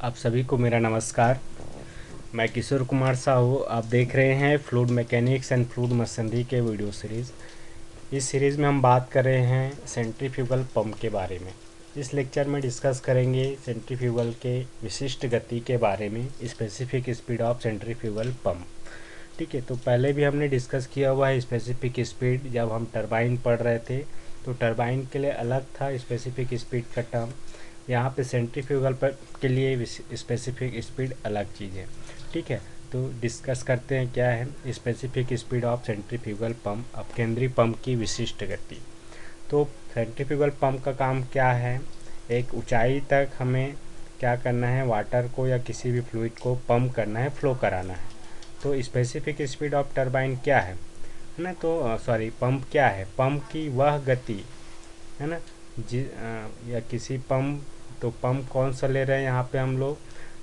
आप सभी को मेरा नमस्कार। मैं किशोर कुमार साहू। आप देख रहे हैं fluid mechanics and fluid machinery के वीडियो सीरीज़। इस सीरीज़ में हम बात कर रहे हैं सेंट्रीफ्यूगल पंप के बारे में। इस लेक्चर में डिस्कस करेंगे सेंट्रीफ्यूगल के विशिष्ट गति के बारे में, specific speed of centrifugal pump. ठीक है, तो पहले भी हमने डिस्कस किया हुआ है स्पेसिफिक स्पीड। जब हम टरबाइन पढ़ रहे थे तो टरबाइन के लिए अलग था स्पेसिफिक स्पीड का टर्म। यहाँ पे सेंट्रीफ्यूगल पर के लिए स्पेसिफिक स्पीड अलग चीज़ है। ठीक है, तो डिस्कस करते हैं क्या है specific speed of centrifugal pump, अपकेंद्री पंप की विशिष्ट गति। तो सेंट्रीफ्यूगल पंप का काम क्या है? एक ऊंचाई तक हमें क्या करना है, वाटर को या किसी भी फ्लूइड को पंप करना है, फ्लो कराना है। तो स्पेसिफिक स्पीड ऑफ टरबाइन क्या है ना, तो सॉरी पंप क्या है, पंप की वह गति है ना या किसी पंप। तो पंप कौन सा ले रहे हैं यहाँ पे हम लोग?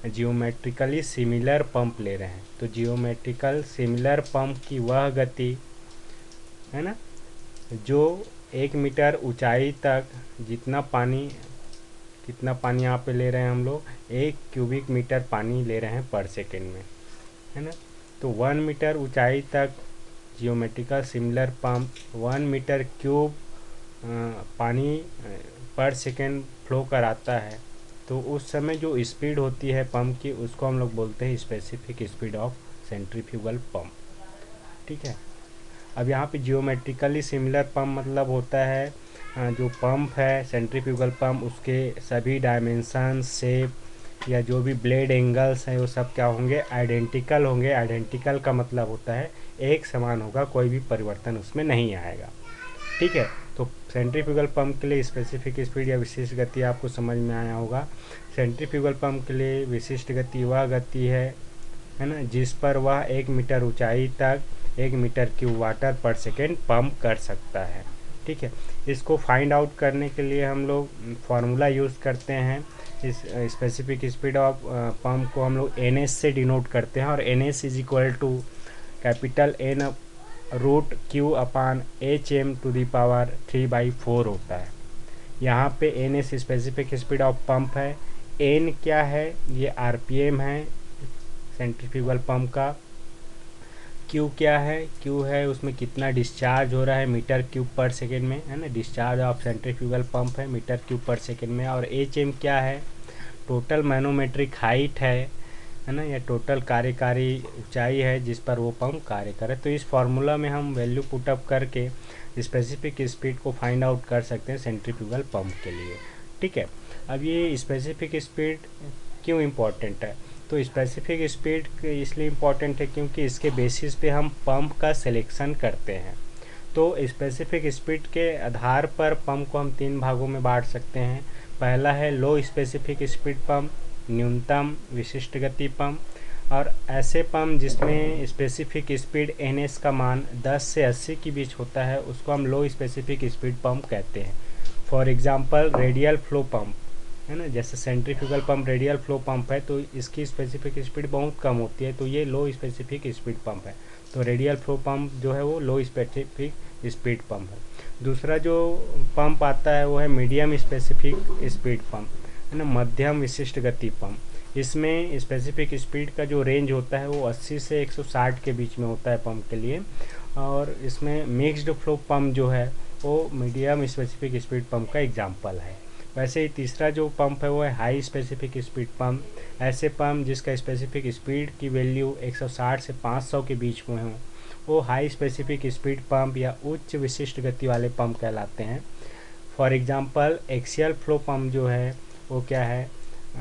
जियोमेट्रिकली सिमिलर पंप ले रहे हैं। तो जियोमेट्रिकल सिमिलर पंप की वह गति है ना जो 1 मीटर ऊंचाई तक कितना पानी यहाँ पे ले रहे हैं हम लोग, 1 क्यूबिक मीटर पानी ले रहे हैं पर सेकेंड में, है ना। तो 1 मीटर ऊंचाई तक geometrical similar pump 1 metre cube पानी पर सेकेंड फ्लो कराता है। तो उस समय जो स्पीड होती है पंप की, उसको हम लोग बोलते हैं specific speed of centrifugal pump. ठीक है, अब यहाँ पे जियोमेट्रिकली सिमिलर पंप मतलब होता है जो पंप है सेंट्रीफ्यूगल पंप, उसके सभी डायमेंशन, शेप या जो भी ब्लेड एंगल्स हैं वो सब क्या होंगे, आइडेंटिकल होंगे। आइडेंटिकल का मतलब होता है एक समान होगा, कोई भी परिवर्तन उसमें नहीं आएगा। ठीक है, तो सेंट्रीफ्यूगल पंप के लिए स्पेसिफिक स्पीड या विशिष्ट गति आपको समझ में आया होगा। सेंट्रीफ्यूगल पंप के लिए विशिष्ट गति वह गति है ना जिस पर वह 1 मीटर ऊंचाई तक 1 मीटर क्यूब वाटर पर सेकेंड पंप कर सकता है। ठीक है, इसको फाइंड आउट करने के लिए हम लोग फार्मूला यूज़ करते हैं। इस स्पेसिफिक स्पीड ऑफ पंप को हम लोग एन एस से डिनोट करते हैं, और N S is equal to capital N root Q upon H M to the power 3/4 होता है। यहाँ पे N S specific speed of pump है। एन क्या है, ये आरपीएम है सेंट्रीफ्यूगल पंप का। क्यू क्या है, क्यू है उसमें कितना डिस्चार्ज हो रहा है मीटर क्यूब पर सेकेंड में, है ना। डिस्चार्ज ऑफ सेंट्रीफ्यूगल पंप है मीटर क्यूब पर सेकेंड में। और एच एम क्या है, टोटल मैनोमेट्रिक हाइट है ना, या टोटल कार्यकारी ऊंचाई है जिस पर वो पंप कार्य करे। तो इस फार्मूला में हम वैल्यू पुटअप करके स्पेसिफिक स्पीड को फाइंड आउट कर सकते हैं सेंट्रीफ्यूगल पंप के लिए। ठीक है, अब ये स्पेसिफिक स्पीड क्यों इम्पोर्टेंट है? तो स्पेसिफिक स्पीड इसलिए इम्पोर्टेंट है क्योंकि इसके बेसिस पे हम पंप का सिलेक्शन करते हैं। तो स्पेसिफिक स्पीड के आधार पर पंप को हम 3 भागों में बांट सकते हैं। पहला है लो स्पेसिफिक स्पीड पंप, न्यूनतम विशिष्ट गति पंप, और ऐसे पंप जिसमें स्पेसिफिक स्पीड एनएस का मान 10 से 80 के बीच होता है उसको हम लो स्पेसिफिक स्पीड पंप कहते हैं। For example radial flow pump है ना, जैसे centrifugal pump radial flow pump है तो इसकी स्पेसिफिक स्पीड बहुत कम होती है, तो ये लो स्पेसिफिक स्पीड पंप है। तो रेडियल फ्लो पंप जो है वो लो स्पेसिफिक स्पीड पंप है। दूसरा जो पंप आता है वो है मीडियम स्पेसिफिक स्पीड पंप, है ना, मध्यम विशिष्ट गति पंप। इसमें स्पेसिफिक स्पीड का जो रेंज होता है वो 80 से 160 के बीच में होता है पंप के लिए। और इसमें मिक्स्ड फ्लो पंप जो है वो मीडियम स्पेसिफिक स्पीड पंप का एग्जाम्पल है। वैसे ही तीसरा जो पंप है वो है हाई स्पेसिफिक स्पीड पंप। ऐसे पंप जिसका स्पेसिफिक स्पीड की वैल्यू 160 से 500 के बीच में हो वो हाई स्पेसिफिक स्पीड पंप या उच्च विशिष्ट गति वाले पंप कहलाते हैं। For example axial flow pump जो है वो क्या है,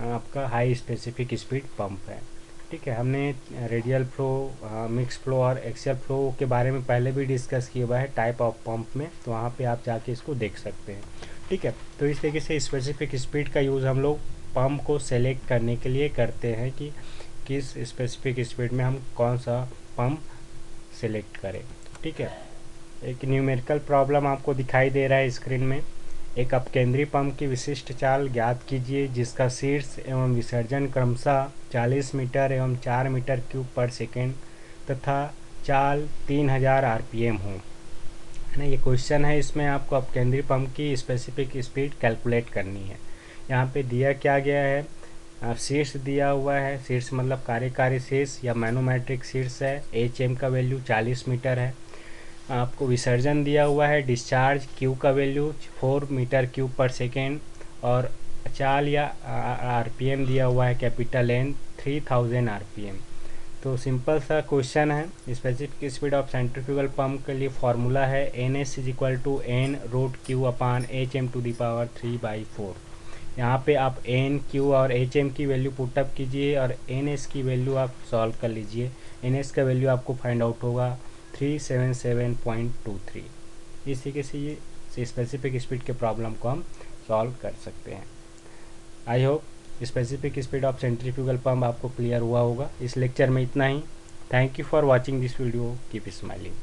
आपका हाई स्पेसिफिक स्पीड पंप है। ठीक है, हमने रेडियल फ्लो, मिक्स फ्लो और एक्सियल फ्लो के बारे में पहले भी डिस्कस किया हुआ है टाइप ऑफ पंप में, तो वहाँ पे आप जाके इसको देख सकते हैं। ठीक है, तो इस तरीके से स्पेसिफिक स्पीड का यूज़ हम लोग पंप को सेलेक्ट करने के लिए करते हैं कि किस स्पेसिफिक स्पीड में हम कौन सा पंप सेलेक्ट करें। ठीक है, एक न्यूमेरिकल प्रॉब्लम आपको दिखाई दे रहा है स्क्रीन में। एक अपकेंद्री पंप की विशिष्ट चाल ज्ञात कीजिए जिसका शीर्ष एवं विसर्जन क्रमशः 40 मीटर एवं 4 मीटर क्यूब पर सेकेंड तथा चाल 3000 आरपीएम हो, है ना। ये क्वेश्चन है, इसमें आपको अपकेंद्री पंप की स्पेसिफिक स्पीड कैलकुलेट करनी है। यहाँ पे दिया क्या गया है, शीर्ष दिया हुआ है, शीर्ष मतलब कार्यकारी शीर्ष या मैनोमेट्रिक शीर्ष है, HM का वैल्यू 40 मीटर है। आपको विसर्जन दिया हुआ है, डिस्चार्ज Q का वैल्यू 4 मीटर क्यूब पर सेकेंड, और चाल या RPM दिया हुआ है, कैपिटल N 3000 RPM। तो सिंपल सा क्वेश्चन है। Specific speed of centrifugal pump के लिए फॉर्मूला है NS = N√Q/HM⁴। यहाँ पे आप N, Q और HM की वैल्यू पुटअप कीजिए और NS की वैल्यू आप सॉल्व कर लीजिए। NS का वैल्यू आपको फाइंड आउट होगा 377.23। इस तरीके से ये स्पेसिफिक स्पीड के प्रॉब्लम को हम सॉल्व कर सकते हैं। I hope specific speed of centrifugal pump आपको क्लियर हुआ होगा। इस लेक्चर में इतना ही। Thank you for watching this video. Keep smiling.